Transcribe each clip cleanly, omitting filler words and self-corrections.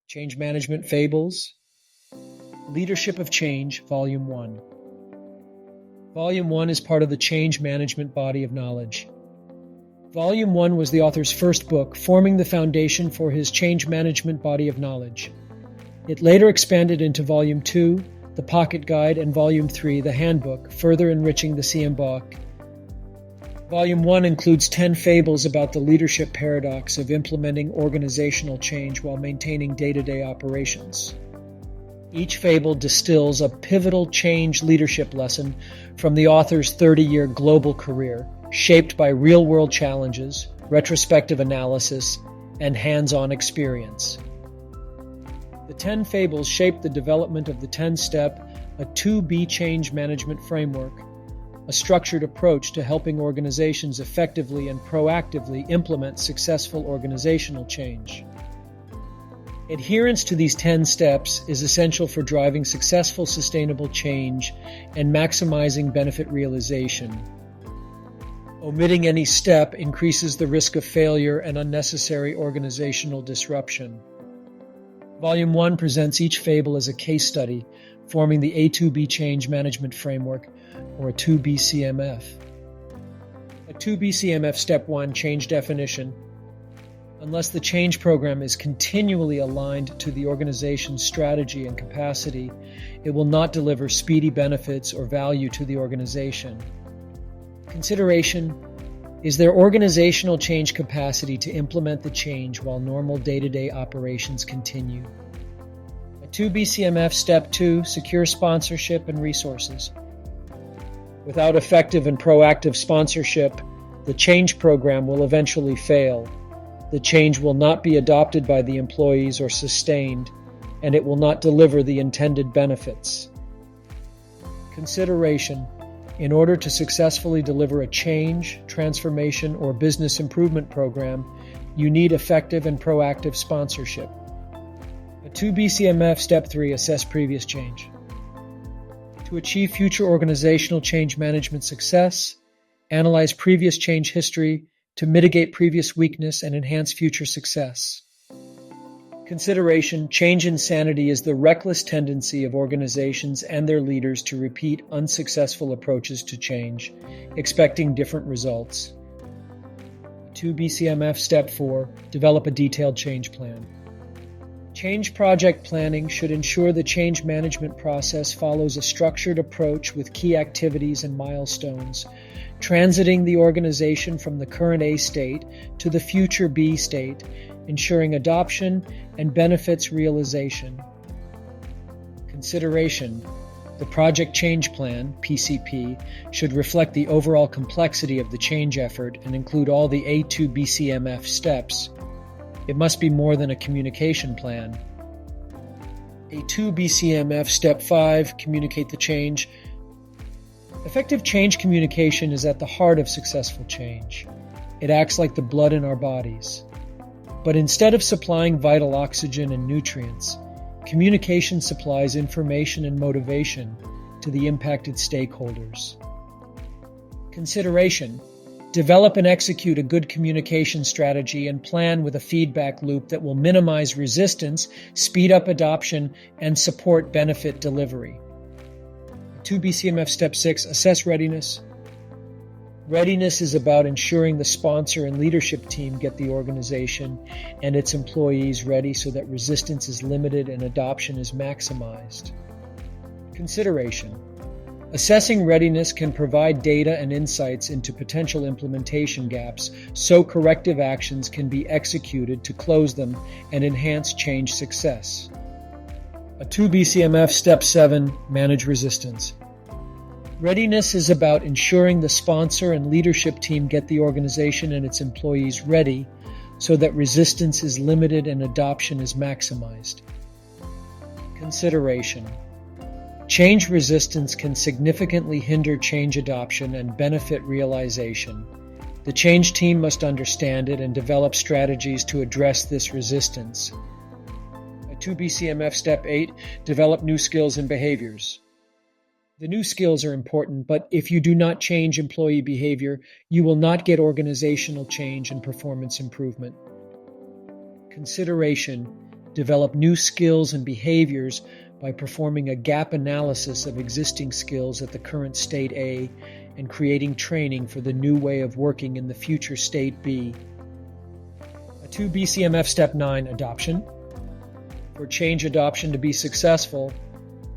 Change Management Fables, Leadership of Change, Volume 1. Volume 1 is part of the Change Management body of knowledge. Volume 1 was the author's first book, forming the foundation for his Change Management body of knowledge. It later expanded into Volume 2, the Pocket Guide, and Volume 3, the Handbook, further enriching the CM book. Volume 1 includes 10 fables about the leadership paradox of implementing organizational change while maintaining day-to-day operations. Each fable distills a pivotal change leadership lesson from the author's 30-year global career, shaped by real-world challenges, retrospective analysis, and hands-on experience. The 10 fables shaped the development of the 10-step, a 2B change management framework, a structured approach to helping organizations effectively and proactively implement successful organizational change. Adherence to these 10 steps is essential for driving successful sustainable change and maximizing benefit realization. Omitting any step increases the risk of failure and unnecessary organizational disruption. Volume 1 presents each fable as a case study, forming the A2B Change Management Framework, or a 2BCMF. A 2BCMF Step 1 Change Definition. Unless the change program is continually aligned to the organization's strategy and capacity, it will not deliver speedy benefits or value to the organization. Consideration: is there organizational change capacity to implement the change while normal day-to-day operations continue? A 2BCMF Step 2 Secure Sponsorship and Resources. Without effective and proactive sponsorship, the change program will eventually fail. The change will not be adopted by the employees or sustained, and it will not deliver the intended benefits. Consideration: in order to successfully deliver a change, transformation, or business improvement program, you need effective and proactive sponsorship. A 2BCMF Step 3 Assess Previous Change. To achieve future organizational change management success, analyze previous change history to mitigate previous weakness and enhance future success. Consideration: change insanity is the reckless tendency of organizations and their leaders to repeat unsuccessful approaches to change, expecting different results. 2BCMF Step 4 Develop a detailed change plan. Change project planning should ensure the change management process follows a structured approach with key activities and milestones, transiting the organization from the current A state to the future B state, ensuring adoption and benefits realization. Consideration: the Project Change Plan, PCP, should reflect the overall complexity of the change effort and include all the A2BCMF steps. It must be more than a communication plan. A 2BCMF Step 5 Communicate the change. Effective change communication is at the heart of successful change. It acts like the blood in our bodies. But instead of supplying vital oxygen and nutrients, communication supplies information and motivation to the impacted stakeholders. Consideration: develop and execute a good communication strategy and plan with a feedback loop that will minimize resistance, speed up adoption, and support benefit delivery. 2BCMF Step 6 Assess Readiness. Readiness is about ensuring the sponsor and leadership team get the organization and its employees ready so that resistance is limited and adoption is maximized. Consideration: assessing readiness can provide data and insights into potential implementation gaps so corrective actions can be executed to close them and enhance change success. A 2BCMF Step 7 Manage Resistance. Readiness is about ensuring the sponsor and leadership team get the organization and its employees ready so that resistance is limited and adoption is maximized. Consideration: change resistance can significantly hinder change adoption and benefit realization. The change team must understand it and develop strategies to address this resistance. A 2BCMF Step 8 Develop new skills and behaviors. The new skills are important, but if you do not change employee behavior, you will not get organizational change and performance improvement. Consideration: develop new skills and behaviors by performing a gap analysis of existing skills at the current state A and creating training for the new way of working in the future state B. A 2 BCMF Step 9 Adoption. For change adoption to be successful,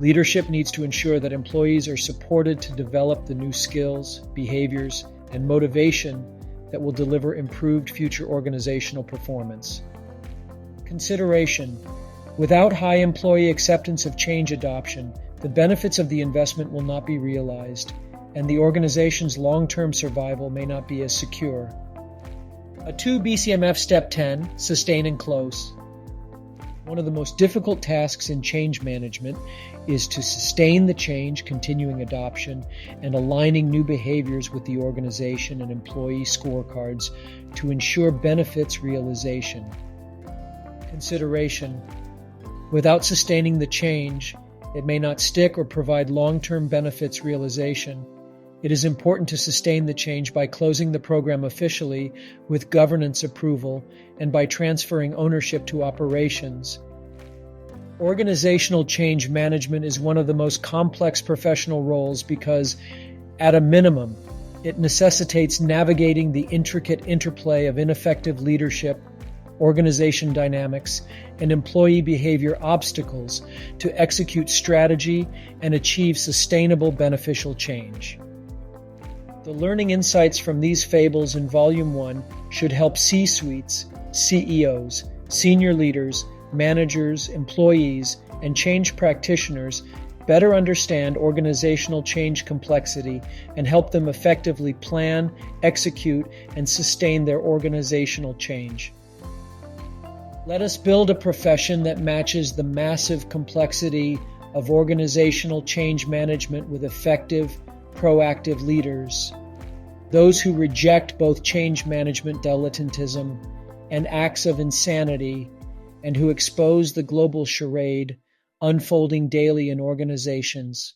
leadership needs to ensure that employees are supported to develop the new skills, behaviors, and motivation that will deliver improved future organizational performance. Consideration. Without high employee acceptance of change adoption, the benefits of the investment will not be realized, and the organization's long-term survival may not be as secure. A 2 BCMF Step 10, Sustain and Close. One of the most difficult tasks in change management is to sustain the change, continuing adoption, and aligning new behaviors with the organization and employee scorecards to ensure benefits realization. Consideration. Without sustaining the change, it may not stick or provide long-term benefits realization. It is important to sustain the change by closing the program officially with governance approval and by transferring ownership to operations. Organizational change management is one of the most complex professional roles because, at a minimum, it necessitates navigating the intricate interplay of ineffective leadership, organization dynamics, and employee behavior obstacles to execute strategy and achieve sustainable beneficial change. The learning insights from these fables in Volume 1 should help C-suites, CEOs, senior leaders, managers, employees, and change practitioners better understand organizational change complexity and help them effectively plan, execute, and sustain their organizational change. Let us build a profession that matches the massive complexity of organizational change management with effective, proactive leaders, those who reject both change management dilettantism and acts of insanity, and who expose the global charade unfolding daily in organizations.